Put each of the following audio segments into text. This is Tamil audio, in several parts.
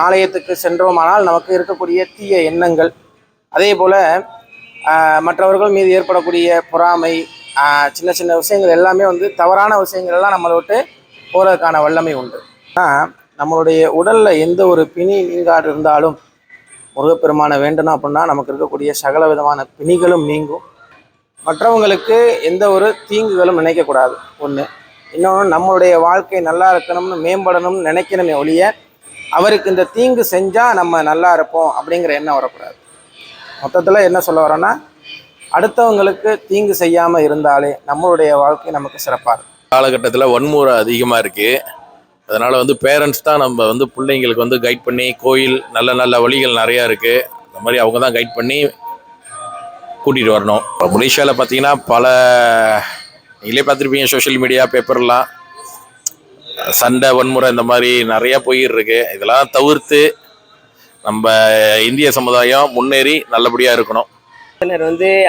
ஆலயத்துக்கு சென்றோமானால் நமக்கு இருக்கக்கூடிய தீய எண்ணங்கள், அதே போல் மற்றவர்கள் மீது ஏற்படக்கூடிய பொறாமை, சின்ன சின்ன விஷயங்கள் எல்லாமே தவறான விஷயங்கள் எல்லாம் நம்மளை விட்டு போகிறதுக்கான வல்லமை உண்டு. ஆனால் நம்மளுடைய உடலில் எந்த ஒரு பிணி நீங்காடு இருந்தாலும் முருகப்பெருமானை வேண்டணும் அப்படின்னா நமக்கு இருக்கக்கூடிய சகல விதமான பிணிகளும் நீங்கும். மற்றவங்களுக்கு எந்த ஒரு தீங்குகளும் நினைக்கக்கூடாது. ஒன்று. இன்னொன்று, நம்மளுடைய வாழ்க்கை நல்லா இருக்கணும்னு மேம்படணும்னு நினைக்கணுமே ஒழிய அவருக்கு இந்த தீங்கு செஞ்சால் நம்ம நல்லா இருப்போம் அப்படிங்கிற எண்ணம் வரக்கூடாது. மொத்தத்தில் என்ன சொல்ல வரோன்னா, அடுத்தவங்களுக்கு தீங்கு செய்யாமல் இருந்தாலே நம்மளுடைய வாழ்க்கை நமக்கு சிறப்பாக இருக்கும். காலகட்டத்தில் வன்முறை அதிகமாக இருக்குது. அதனால் பேரண்ட்ஸ் தான் நம்ம பிள்ளைங்களுக்கு கைட் பண்ணி, கோயில் நல்ல நல்ல வழிகள் நிறையா இருக்குது, அந்த மாதிரி அவங்க தான் கைட் பண்ணி கூட்டிகிட்டு வரணும். இப்போ மலேசியாவில் பார்த்தீங்கன்னா நீங்களே பார்த்துருப்பீங்க, சோஷியல் மீடியா, பேப்பர்லாம் சண்டை, வன்முறை இந்த மாதிரி நிறையா போயிட்டு இருக்கு. இதெல்லாம் தவிர்த்து நம்ம இந்திய சமுதாயம் முன்னேறி நல்லபடியாக இருக்கணும். சிலர்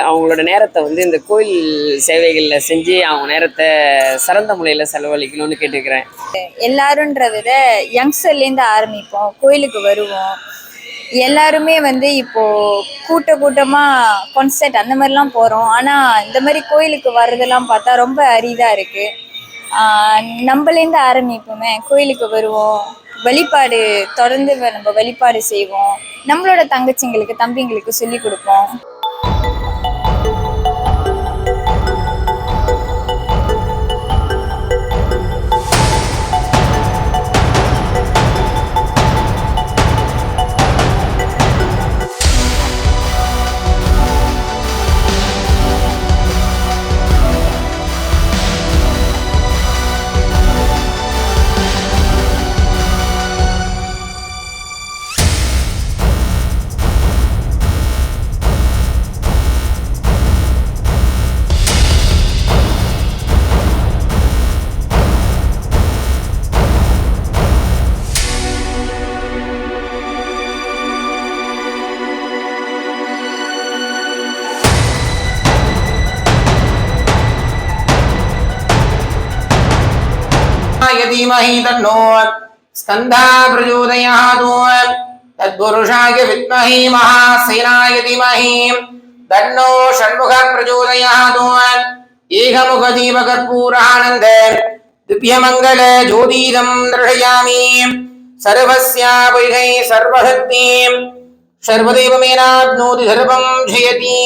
அவங்களோட நேரத்தை இந்த கோயில் சேவைகளில் செஞ்சு அவங்க நேரத்தை சிறந்த முறையில் செலவழிக்கணும்னு கேட்டுக்கிறேன். எல்லாருன்ற விட யங்ஸ்டர்லேருந்து ஆரம்பிப்போம், கோயிலுக்கு வருவோம். எல்லாருமே இப்போது கூட்டமாக கான்சர்ட் அந்த மாதிரிலாம் போகிறோம். ஆனால் இந்த மாதிரி கோயிலுக்கு வர்றதெல்லாம் பார்த்தா ரொம்ப அரிதாக இருக்குது. நம்மளேருந்து ஆரம்பிப்போமே, கோயிலுக்கு வருவோம், வழிபாடு தொடர்ந்து நம்ம வழிபாடு செய்வோம், நம்மளோட தங்கச்சிங்களுக்கு தம்பிங்களுக்கு சொல்லி கொடுப்போம். धीमहि तन्नो स्कन्धा प्रचोदयात्। तत्पुरुषाय विद्महे महासेनाय धीमहि तन्नो षण्मुखः प्रचोदयात्। एकमुख दीपकर्पूरानन्द दिव्यमङ्गल ज्योतिरं दर्शयामि। सर्वस्यापैः सर्वशक्तिं सर्वदेवमेनाप्नोति सर्वं जयति।